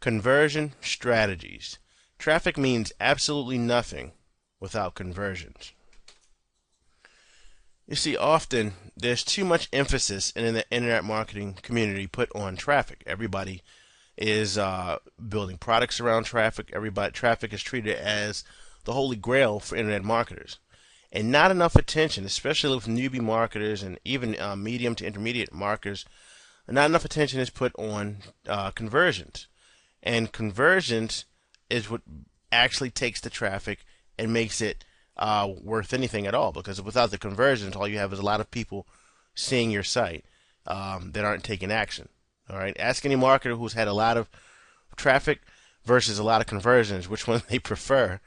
Conversion strategies. Traffic means absolutely nothing without conversions. You see, often there's too much emphasis in the internet marketing community put on traffic. Everybody is building products around traffic. Traffic is treated as the holy grail for internet marketers, and not enough attention, especially with newbie marketers and even medium to intermediate marketers. Not enough attention is put on conversions, and conversions is what actually takes the traffic and makes it worth anything at all. Because without the conversions, all you have is a lot of people seeing your site that aren't taking action. All right, ask any marketer who's had a lot of traffic versus a lot of conversions which one they prefer,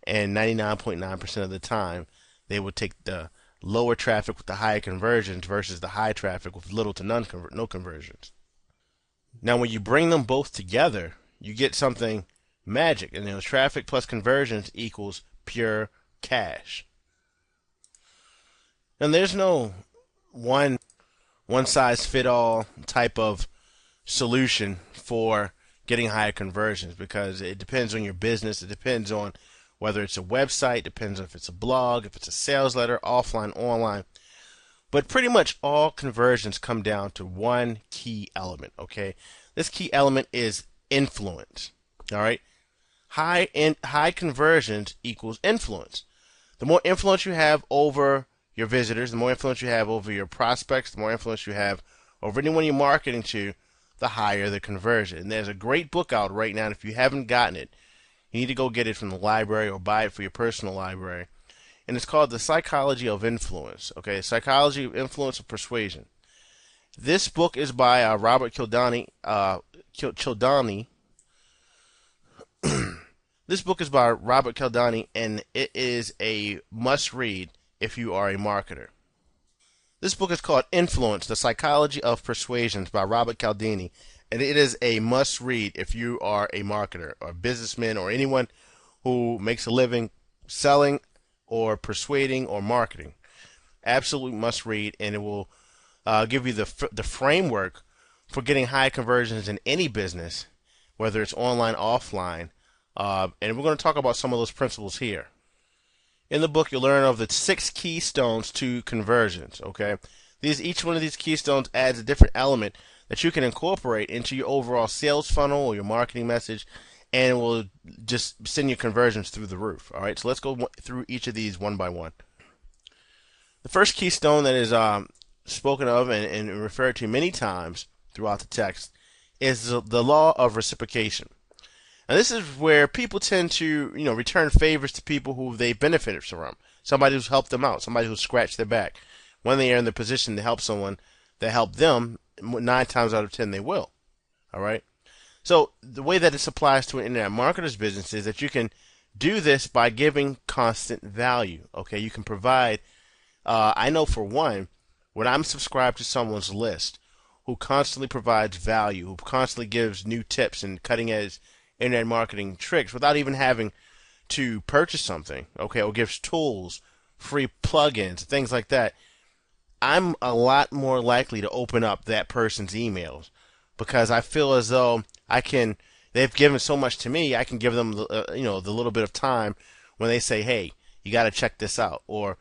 and 99.9% of the time they would take the lower traffic with the higher conversions versus the high traffic with little to no conversions. Now, when you bring them both together, you get something magic, and traffic plus conversions equals pure cash. And there's no one size fit all type of solution for getting higher conversions, because it depends on your business. It depends on whether it's a website, depends on if it's a blog, if it's a sales letter, offline, online. But pretty much all conversions come down to one key element, okay? This key element is influence, all right? High conversions equals influence. The more influence you have over your visitors, the more influence you have over your prospects, the more influence you have over anyone you're marketing to, the higher the conversion. And there's a great book out right now, and if you haven't gotten it, you need to go get it from the library or buy it for your personal library. And it's called The Psychology of Influence. Okay, Psychology of Influence and Persuasion. This book is by Robert Cialdini. This book is by Robert Cialdini, and it is a must-read if you are a marketer. This book is called Influence, The Psychology of Persuasion by Robert Cialdini, and it is a must-read if you are a marketer or a businessman or anyone who makes a living selling or persuading or marketing. Absolute must-read, and it will give you the framework for getting high conversions in any business, whether it's online, offline, and we're going to talk about some of those principles here. In the book, you'll learn of the 6 keystones to conversions. Okay, each one of these keystones adds a different element that you can incorporate into your overall sales funnel or your marketing message, and it will just send your conversions through the roof. All right, so let's go through each of these one by one. The first keystone that is spoken of and referred to many times throughout the text is the law of reciprocation. And this is where people tend to, return favors to people who they benefited from. Somebody who's helped them out, somebody who's scratched their back. When they are in the position to help someone that helped them, 9 times out of 10 they will. All right. So the way that this applies to an internet marketer's business is that you can do this by giving constant value. Okay, you can provide. I know for one, when I'm subscribed to someone's list who constantly provides value, who constantly gives new tips and cutting edge internet marketing tricks without even having to purchase something, okay, or gives tools, free plugins, things like that, I'm a lot more likely to open up that person's emails because I feel as though they've given so much to me, I can give them the little bit of time when they say, hey, you got to check this out, or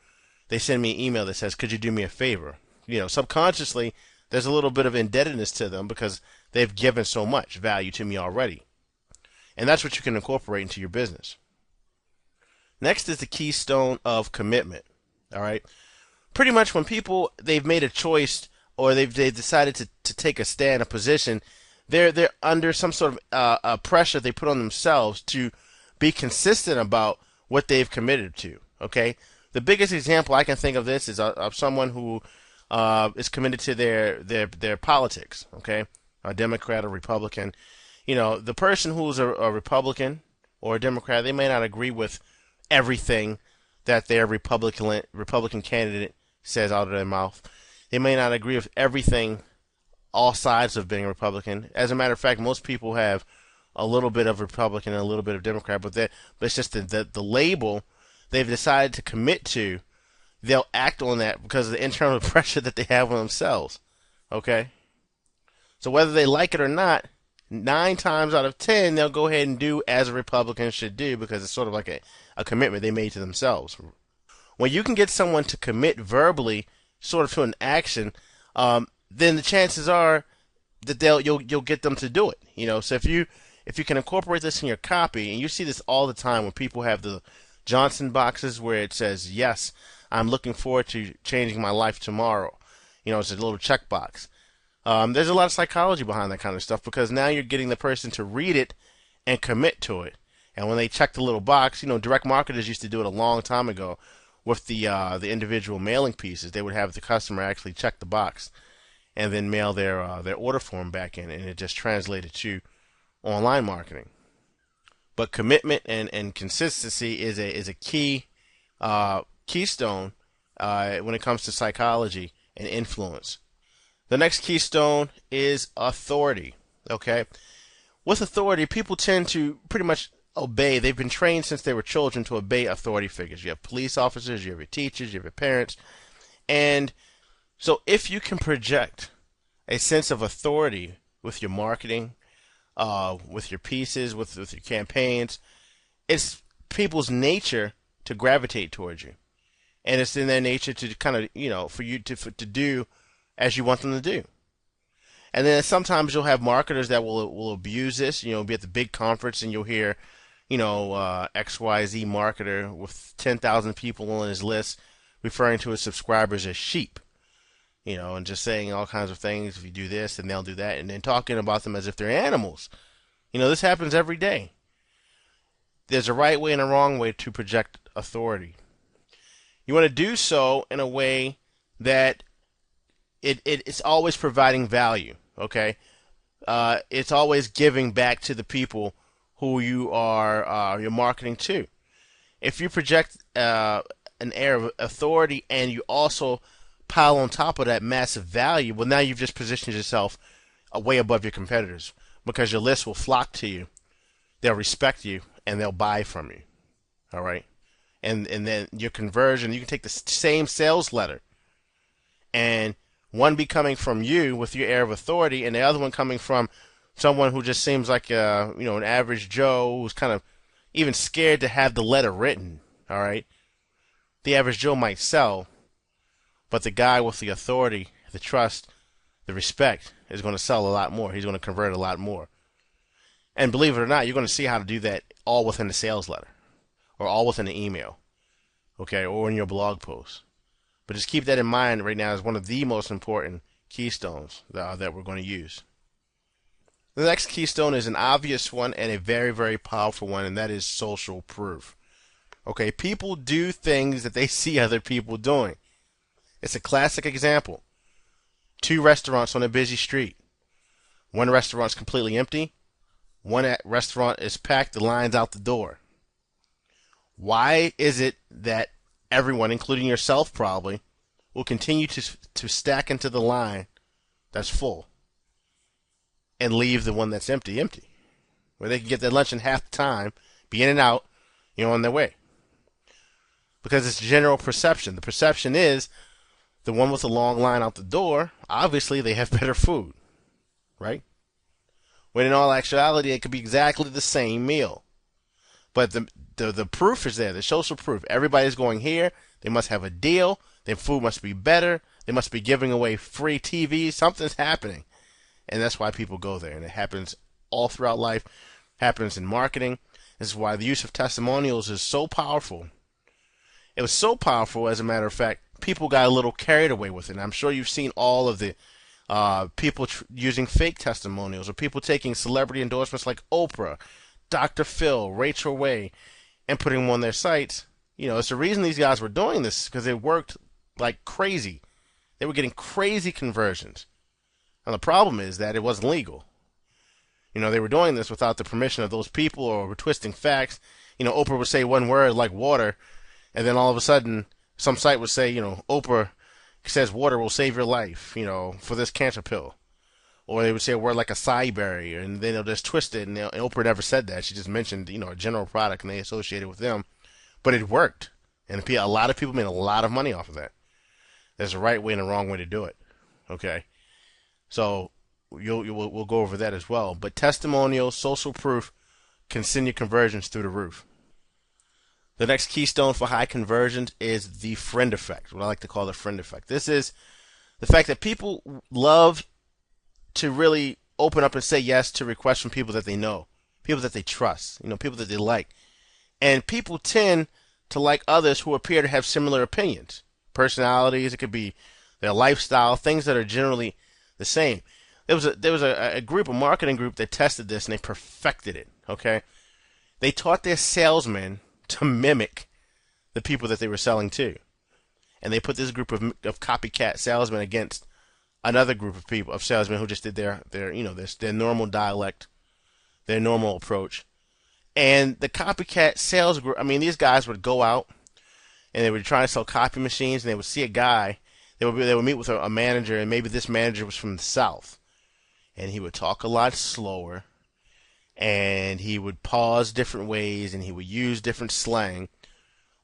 they send me an email that says, could you do me a favor? Subconsciously, there's a little bit of indebtedness to them because they've given so much value to me already. And that's what you can incorporate into your business. Next is the keystone of commitment. All right. Pretty much when people, they've made a choice or they've decided to take a stand, a position, they're under some sort of pressure they put on themselves to be consistent about what they've committed to. Okay. The biggest example I can think of this is of someone who is committed to their politics. Okay. A Democrat or Republican. The person who's a Republican or a Democrat, they may not agree with everything that their Republican candidate says out of their mouth. They may not agree with everything, all sides of being a Republican. As a matter of fact, most people have a little bit of Republican and a little bit of Democrat, but it's just the label they've decided to commit to. They'll act on that because of the internal pressure that they have on themselves. Okay? So whether they like it or not, 9 times out of 10, they'll go ahead and do as a Republican should do because it's sort of like a commitment they made to themselves. When you can get someone to commit verbally, sort of to an action, then the chances are that you'll get them to do it. So if you can incorporate this in your copy, and you see this all the time when people have the Johnson boxes where it says, yes, I'm looking forward to changing my life tomorrow. It's a little checkbox. There's a lot of psychology behind that kind of stuff because now you're getting the person to read it and commit to it. And when they check the little box, direct marketers used to do it a long time ago with the individual mailing pieces. They would have the customer actually check the box and then mail their order form back in, and it just translated to online marketing. But commitment and consistency is a key keystone when it comes to psychology and influence. The next keystone is authority. Okay, with authority, people tend to pretty much obey. They've been trained since they were children to obey authority figures. You have police officers, you have your teachers, you have your parents, and so if you can project a sense of authority with your marketing, with your pieces, with your campaigns, it's people's nature to gravitate towards you, and it's in their nature to kind of for you to do as you want them to do. And then sometimes you'll have marketers that will abuse this. Be at the big conference and you'll hear, XYZ marketer with 10,000 people on his list referring to his subscribers as sheep. And just saying all kinds of things. If you do this, then they'll do that, and then talking about them as if they're animals. This happens every day. There's a right way and a wrong way to project authority. You want to do so in a way that it's always providing value. Okay, it's always giving back to the people who you're marketing to. If you project an air of authority and you also pile on top of that massive value, well, now you've just positioned yourself way above your competitors because your list will flock to you, they'll respect you, and they'll buy from you. All right, and then your conversion, you can take the same sales letter, and one be coming from you with your air of authority, and the other one coming from someone who just seems like an average Joe who's kind of even scared to have the letter written. All right, the average Joe might sell, but the guy with the authority, the trust, the respect is going to sell a lot more. He's going to convert a lot more. And believe it or not, you're going to see how to do that all within the sales letter or all within the email, okay, or in your blog post. But just keep that in mind right now as one of the most important keystones that we're going to use. The next keystone is an obvious one and a very, very powerful one, and that is social proof. Okay, people do things that they see other people doing. It's a classic example. 2 restaurants on a busy street. One restaurant's completely empty. One restaurant is packed, the line's out the door. Why is it that everyone, including yourself probably, will continue to stack into the line that's full and leave the one that's empty? Where they can get their lunch in half the time, be in and out, on their way. Because it's general perception. The perception is the one with the long line out the door, obviously they have better food, right? When in all actuality, it could be exactly the same meal. But the proof is there, the social proof. Everybody's going here. They must have a deal. Their food must be better. They must be giving away free TV. Something's happening. And that's why people go there. And it happens all throughout life. Happens in marketing. This is why the use of testimonials is so powerful. It was so powerful, as a matter of fact, people got a little carried away with it. And I'm sure you've seen all of the people using fake testimonials, or people taking celebrity endorsements like Oprah, Dr. Phil, Rachel Way, and putting them on their sites. It's the reason these guys were doing this, because it worked like crazy. They were getting crazy conversions. And the problem is that it wasn't legal. They were doing this without the permission of those people, or were twisting facts. Oprah would say one word like water, and then all of a sudden some site would say, Oprah says water will save your life, for this cancer pill. Or they would say a word like acai berry, and then they'll just twist it, and Oprah never said that. She just mentioned, a general product, and they associated it with them. But it worked. And a lot of people made a lot of money off of that. There's a right way and a wrong way to do it. Okay? So we'll go over that as well. But testimonials, social proof can send your conversions through the roof. The next keystone for high conversions is the friend effect, what I like to call the friend effect. This is the fact that people love to really open up and say yes to requests from people that they know, people that they trust, people that they like. And people tend to like others who appear to have similar opinions, personalities. It could be their lifestyle, things that are generally the same. There was a group, a marketing group that tested this and they perfected it. Okay, they taught their salesmen to mimic the people that they were selling to, and they put this group of copycat salesmen against another group of people, of salesmen who just did their normal dialect, their normal approach. And the copycat sales group, these guys would go out and they would try to sell copy machines, and they would see a guy. They would meet with a manager, and maybe this manager was from the South, and he would talk a lot slower, and he would pause different ways, and he would use different slang.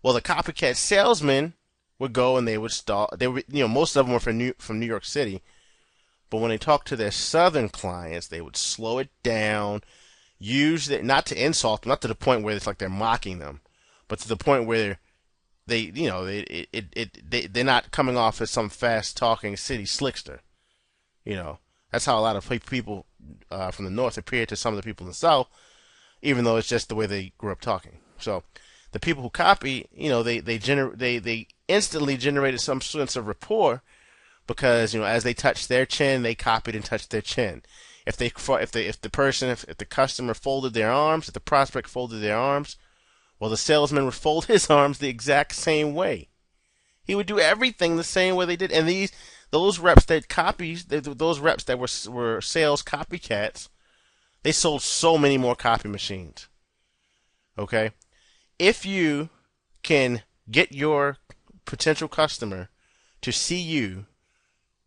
Well, the copycat salesmen would go and they would start. They were, most of them were from New York City, but when they talked to their Southern clients, they would slow it down, use it not to insult them, not to the point where it's like they're mocking them, but to the point where they're not coming off as some fast talking city slickster. That's how a lot of people from the North appear to some of the people in the South, even though it's just the way they grew up talking. So the people who copy, they instantly generated some sense of rapport because as they touched their chin, they copied and touched their chin. If the customer folded their arms, if the prospect folded their arms, well, the salesman would fold his arms the exact same way. He would do everything the same way they did. And those reps that were sales copycats, they sold so many more copy machines. Okay? If you can get your potential customer to see you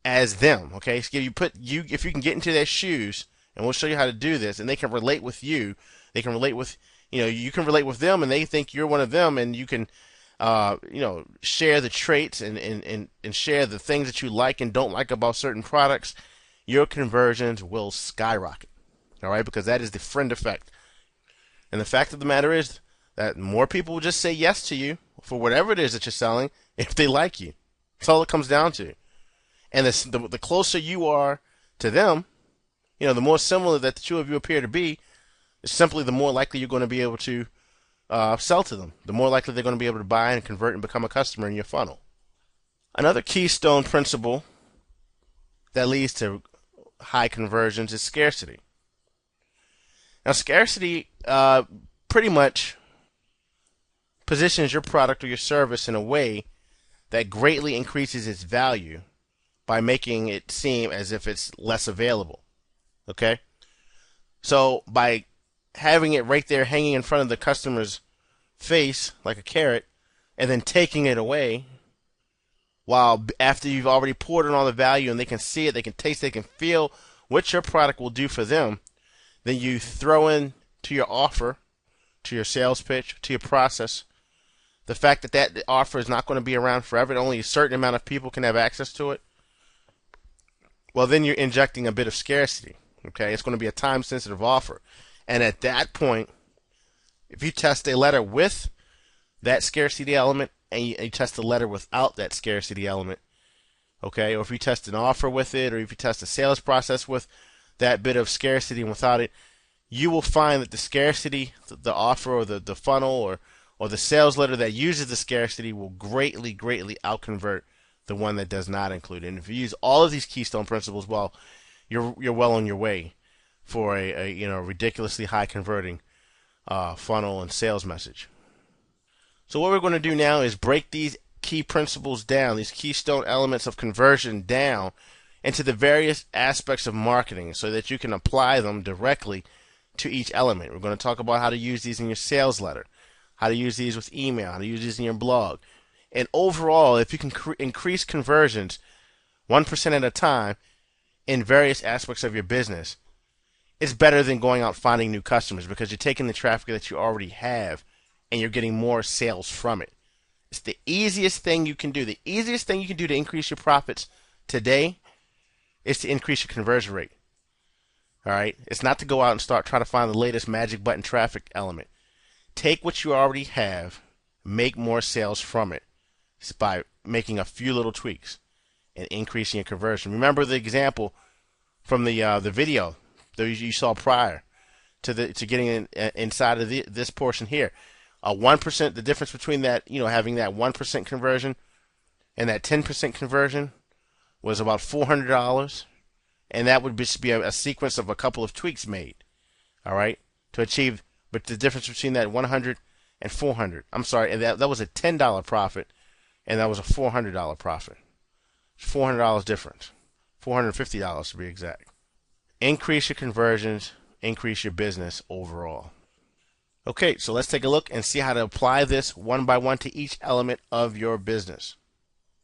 as them, okay? So if you can get into their shoes, and we'll show you how to do this, and they can relate with you, they can relate with, you can relate with them, and they think you're one of them, and you can, share the traits and share the things that you like and don't like about certain products, your conversions will skyrocket. All right, because that is the friend effect. And the fact of the matter is that more people will just say yes to you for whatever it is that you're selling if they like you. That's all it comes down to. And the closer you are to them, the more similar that the two of you appear to be, is simply the more likely you're going to be able to sell to them. The more likely they're going to be able to buy and convert and become a customer in your funnel. Another keystone principle that leads to high conversions is scarcity. Now, scarcity pretty much positions your product or your service in a way that greatly increases its value by making it seem as if it's less available. Okay? So by having it right there hanging in front of the customer's face like a carrot and then taking it away while after you've already poured in all the value and they can see it, they can taste it, they can feel what your product will do for them, then you throw in to your offer, to your sales pitch, to your process, the fact that that offer is not going to be around forever, and only a certain amount of people can have access to it, well, then you're injecting a bit of scarcity. Okay, it's going to be a time-sensitive offer. And at that point, if you test a letter with that scarcity element and you test a letter without that scarcity element, okay, or if you test an offer with it, or if you test a sales process with that bit of scarcity and without it, you will find that the scarcity, the offer or the funnel or the sales letter that uses the scarcity will greatly, greatly outconvert the one that does not include it. And if you use all of these keystone principles, well, you're well on your way for a ridiculously high converting funnel and sales message. So what we're going to do now is break these key principles down, these keystone elements of conversion down into the various aspects of marketing so that you can apply them directly to each element. We're going to talk about how to use these in your sales letter, how to use these with email, how to use these in your blog. And overall, if you can increase conversions 1% at a time in various aspects of your business, it's better than going out finding new customers because you're taking the traffic that you already have and you're getting more sales from it. It's the easiest thing you can do. The easiest thing you can do to increase your profits today is to increase your conversion rate. All right, it's not to go out and start trying to find the latest magic button traffic element. Take what you already have, make more sales from it by making a few little tweaks and increasing your conversion. Remember the example from the video that you saw prior to getting inside of this portion here. 1%, the difference between that, having that 1% conversion and that 10% conversion was about $400, and that would just be a sequence of a couple of tweaks made, all right, to achieve. But the difference between that 100 and 400, I'm sorry, and that was a $10 profit, and that was a $400 profit. $400 difference, $450 to be exact. Increase your conversions, increase your business overall. Okay, so let's take a look and see how to apply this one by one to each element of your business.